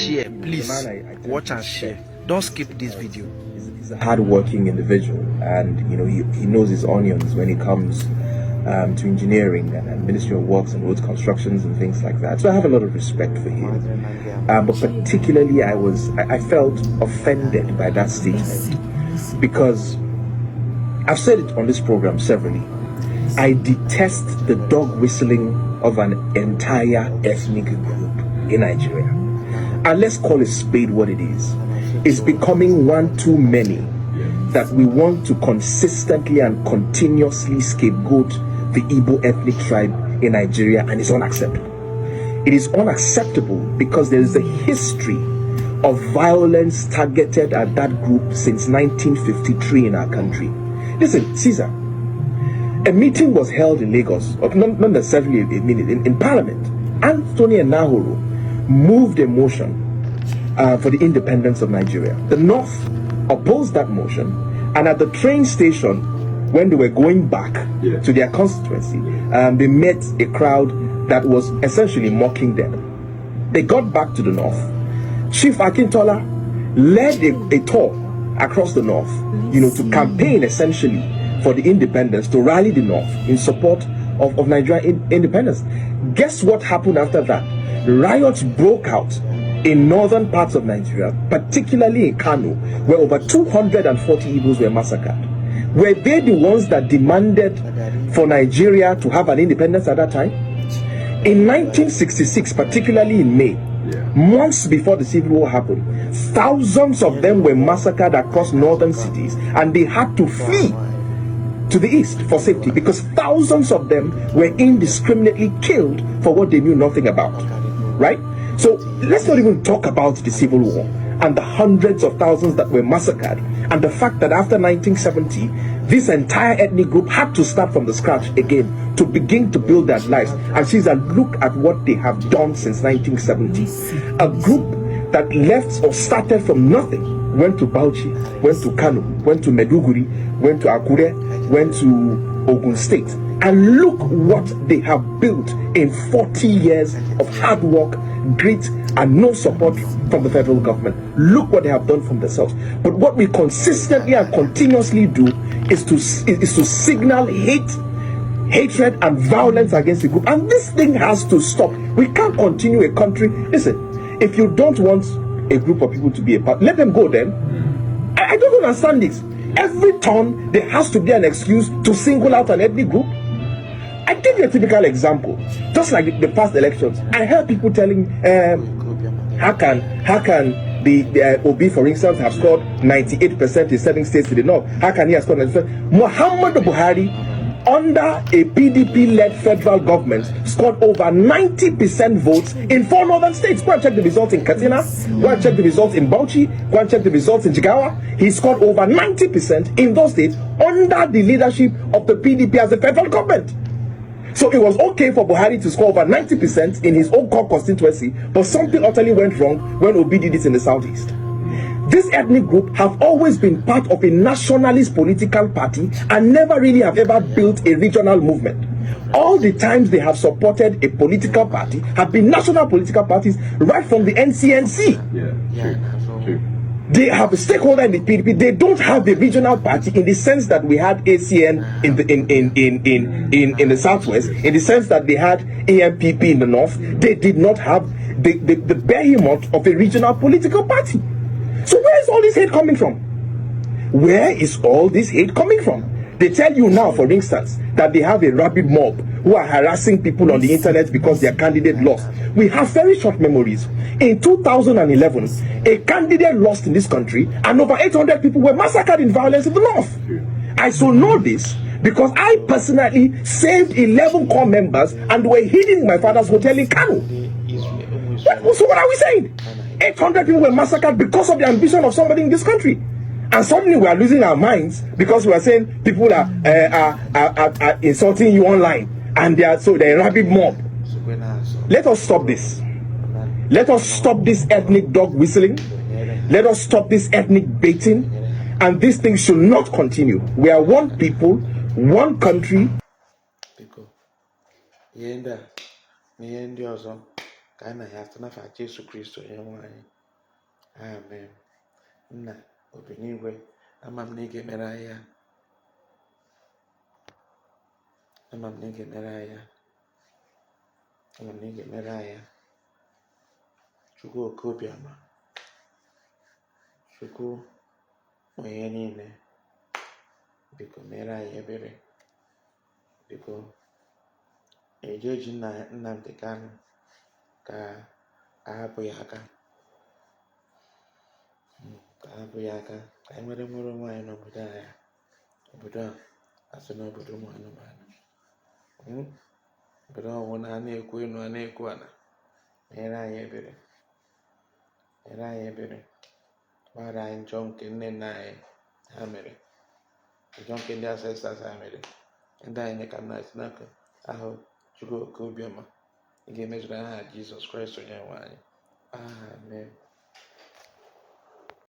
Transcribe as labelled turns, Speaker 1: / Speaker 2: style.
Speaker 1: share. Please watch and share. Don't skip this video.
Speaker 2: He's a hard-working individual, and he knows his onions when it comes to engineering and Ministry of Works and road constructions and things like that. So I have a lot of respect for him. But particularly, I felt offended by that statement, because I've said it on this program severally. I detest the dog whistling of an entire ethnic group in Nigeria. And let's call a spade what it is. It's becoming one too many that we want to consistently and continuously scapegoat the Igbo ethnic tribe in Nigeria, and it's unacceptable. It is unacceptable because there is a history of violence targeted at that group since 1953 in our country. Listen, Caesar, a meeting was held in Lagos, not necessarily a meeting, in Parliament. Anthony and Nahoro moved a motion for the independence of Nigeria. The North opposed that motion, and at the train station, when they were going back to their constituency, they met a crowd that was essentially mocking them. They got back to the North. Chief Akintola led a tour across the North, to campaign essentially for the independence, to rally the North in support of Nigerian independence. Guess what happened after that? Riots broke out in northern parts of Nigeria, particularly in Kano, where over 240 Igbos were massacred. Were they the ones that demanded for Nigeria to have an independence at that time? In 1966, particularly in May, months before the Civil War happened, thousands of them were massacred across northern cities, and they had to flee to the east for safety, because thousands of them were indiscriminately killed for what they knew nothing about, right? So let's not even talk about the Civil War and the hundreds of thousands that were massacred, and the fact that after 1970, this entire ethnic group had to start from the scratch again to begin to build their lives. And Caesar, look at what they have done since 1970. A group that left or started from nothing, went to Bauchi, went to Kano, went to Meduguri, went to Akure, went to Ogun State. And look what they have built in 40 years of hard work, grit, and no support from the federal government. Look what they have done from themselves. But what we consistently and continuously do is to signal hatred and violence against the group. And this thing has to stop. We can't continue a country. Listen, if you don't want a group of people to be a part, let them go then. I don't understand this. Every turn, there has to be an excuse to single out an ethnic group. I give you a typical example. Just like the past elections, I heard people telling, how can the Obi, for instance, have scored 98% in 7 states to the north? How can he have scored 90%? Muhammadu Buhari, under a PDP-led federal government, scored over 90% votes in 4 northern states. Go and check the results in Katsina. Go and check the results in Bauchi. Go and check the results in Jigawa. He scored over 90% in those states under the leadership of the PDP as the federal government. So it was okay for Buhari to score over 90% in his own core constituency, but something utterly went wrong when Obi did it in the southeast. This ethnic group have always been part of a nationalist political party and never really have ever built a regional movement. All the times they have supported a political party have been national political parties right from the NCNC. True. They have a stakeholder in the PDP. They don't have a regional party in the sense that we had ACN in the southwest, in the sense that they had AMPP in the north. They did not have the behemoth of a regional political party. So where is all this hate coming from? Where is all this hate coming from? They tell you now, for instance, that they have a rabid mob who are harassing people on the internet because their candidate lost. We have very short memories. In 2011, a candidate lost in this country and over 800 people were massacred in violence in the north. I so know this because I personally saved 11 core members and were hidden in my father's hotel in Kano. So what are we saying? 800 people were massacred because of the ambition of somebody in this country. And suddenly we are losing our minds because we are saying people are insulting you online and they're a rabid mob. Let us stop this. Let us stop this ethnic dog whistling. Let us stop this ethnic baiting. And this thing should not continue. We are one people, one country.
Speaker 1: Amen. Nna obi n'igwe, ama m na ị ga-emere anyị ya. Ama m na ị ga-emere anyị ya. Ama m na ị ga-emere anyị ya. Chukwu oke obiọma, Chukwu nwe ihe niile, biko mere anyị ebere. Biko eji Nnamdi Kanu ka ahapụ ya aka, ka ahapụ ya aka, ka anyị nwere nwere onwe anyị n'obodo anyị. Obodo a asị n'obodo ụmụ anụmanụ. Obodo ọwụ na a na-ekwu enu, a na-ekwu ala. Mere anyị ebere, mere anyị ebere. Gbaghara anyị njọ nke nne nna anyị ha mere, njọ nke ndị ancestors ha mere. Ndị anyị mee ka nna si n'aka ahụ Chukwu oke obiọma ị ga-emezuru aha Jizọs Kraịst onye nwe anyị. Amen.